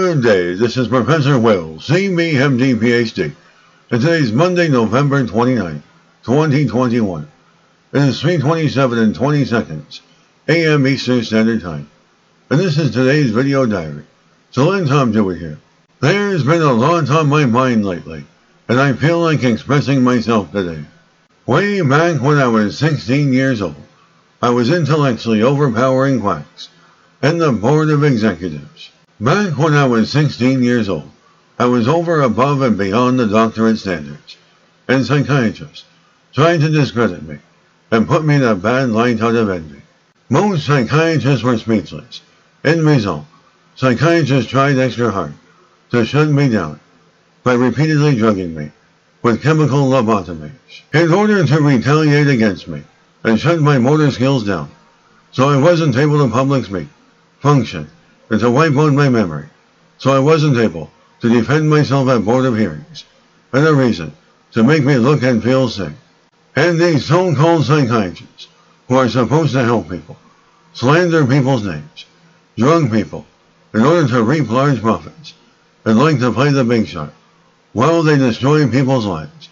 Good day, this is Professor Will, CBMD PhD, and today's Monday, November 29, 2021. It is 3:27 and 20 seconds, a.m. Eastern Standard Time, and this is today's video diary. So let Tom do it here. There's been a lot on my mind lately, and I feel like expressing myself today. Way back when I was 16 years old, I was intellectually overpowering quacks and the board of executives. Back when I was 16 years old, I was over, above, and beyond the doctorate standards, and psychiatrists tried to discredit me and put me in a bad light out of envy. Most psychiatrists were speechless. End result, psychiatrists tried extra hard to shut me down by repeatedly drugging me with chemical lobotomies in order to retaliate against me and shut my motor skills down, so I wasn't able to public speak, function, and to wipe out my memory, so I wasn't able to defend myself at board of hearings, and a reason to make me look and feel sick. And these so-called psychiatrists, who are supposed to help people, slander people's names, drug people, in order to reap large profits, and like to play the big shot, while they destroy people's lives,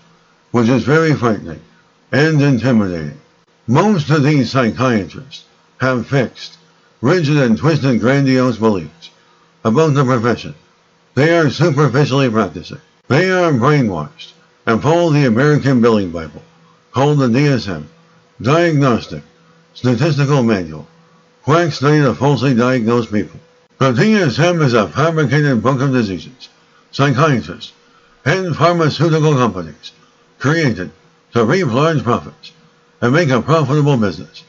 which is very frightening and intimidating. Most of these psychiatrists have fixed, rigid and twisted grandiose beliefs about the profession. They are superficially practicing. They are brainwashed and follow the American Billing Bible, called the DSM, Diagnostic Statistical Manual, quack study to falsely diagnose people. The DSM is a fabricated book of diseases psychiatrists and pharmaceutical companies created to reap large profits and make a profitable business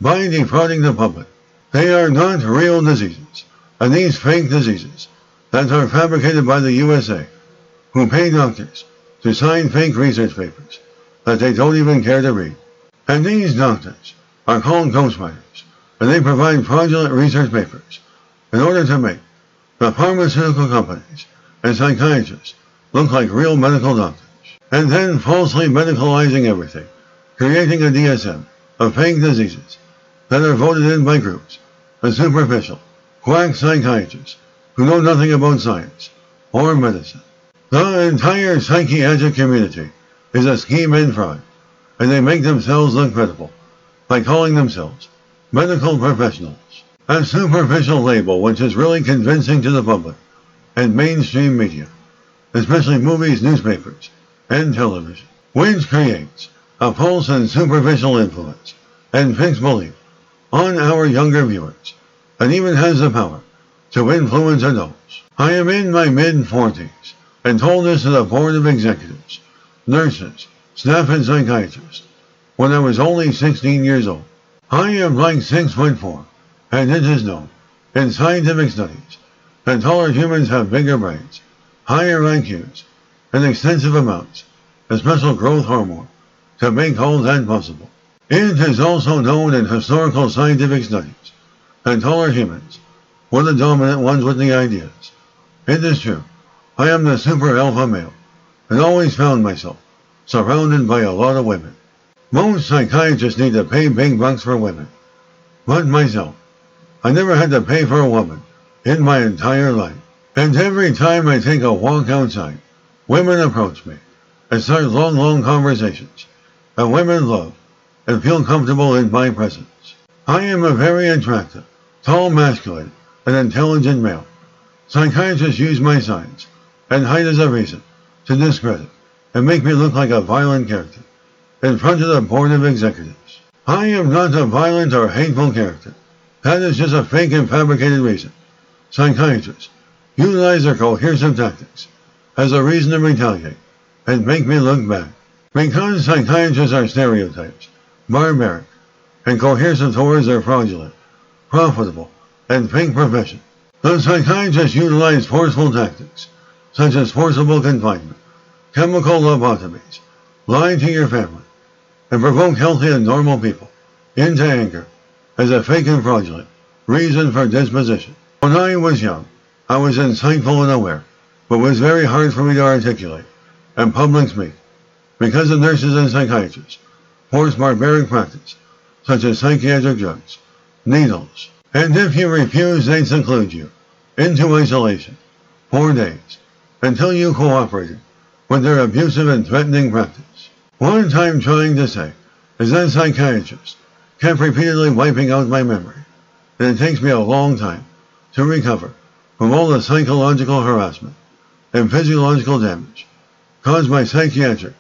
by defrauding the public. They are not real diseases, and these fake diseases that are fabricated by the USA, who pay doctors to sign fake research papers that they don't even care to read. And these doctors are called ghostwriters, and they provide fraudulent research papers in order to make the pharmaceutical companies and psychiatrists look like real medical doctors, and then falsely medicalizing everything, creating a DSM of fake diseases that are voted in by groups of superficial, quack psychiatrists who know nothing about science or medicine. The entire psychiatric community is a scheme and fraud, and they make themselves look credible by calling themselves medical professionals, a superficial label which is really convincing to the public and mainstream media, especially movies, newspapers, and television, which creates a false and superficial influence and fixed belief on our younger viewers, and even has the power to influence adults. I am in my mid-40s and told this to the board of executives, nurses, staff, and psychiatrists when I was only 16 years old. I am like 6'4", and it is known in scientific studies that taller humans have bigger brains, higher IQs, and extensive amounts of special growth hormone to make all that possible. It is also known in historical scientific studies that taller humans were the dominant ones with the ideas. It is true, I am the super alpha male, and always found myself surrounded by a lot of women. Most psychiatrists need to pay big bucks for women, but myself, I never had to pay for a woman in my entire life. And every time I take a walk outside, women approach me and start long conversations, and women love and feel comfortable in my presence. I am a very attractive, tall, masculine, and intelligent male. Psychiatrists use my signs and height as a reason to discredit and make me look like a violent character in front of the board of executives. I am not a violent or hateful character. That is just a fake and fabricated reason. Psychiatrists utilize their coercive tactics as a reason to retaliate and make me look bad. Because psychiatrists are stereotypes, barbaric, and coercive towards their fraudulent, profitable, and fake profession, the psychiatrists utilize forceful tactics, such as forcible confinement, chemical lobotomies, lie to your family, and provoke healthy and normal people into anger as a fake and fraudulent reason for disposition. When I was young, I was insightful and aware, but it was very hard for me to articulate and public speak, because the nurses and psychiatrists force barbaric practice, such as psychiatric drugs, needles, and if you refuse, they seclude you into isolation 4 days, until you cooperated with their abusive and threatening practice. What I'm trying to say is that psychiatrists kept repeatedly wiping out my memory, and it takes me a long time to recover from all the psychological harassment and physiological damage caused by psychiatric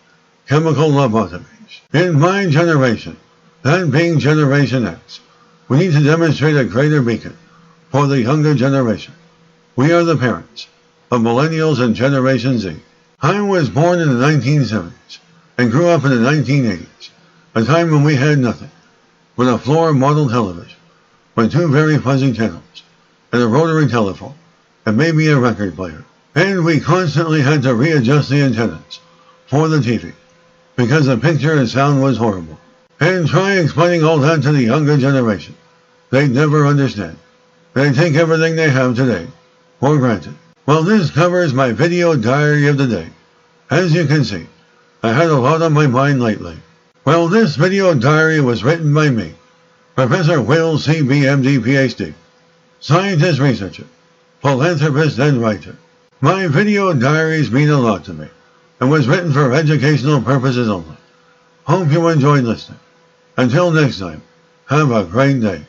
chemical lobotomies. In my generation, that being Generation X, we need to demonstrate a greater beacon for the younger generation. We are the parents of millennials and Generation Z. I was born in the 1970s and grew up in the 1980s, a time when we had nothing but a floor model television with 2 very fuzzy channels and a rotary telephone and maybe a record player. And we constantly had to readjust the antennas for the TV because the picture and sound was horrible. And try explaining all that to the younger generation. They'd never understand. They take everything they have today for granted. Well, this covers my video diary of the day. As you can see, I had a lot on my mind lately. Well, this video diary was written by me, Professor Will C.B.M.D. Ph.D., scientist researcher, philanthropist, and writer. My video diaries mean a lot to me, and was written for educational purposes only. Hope you enjoyed listening. Until next time, have a great day.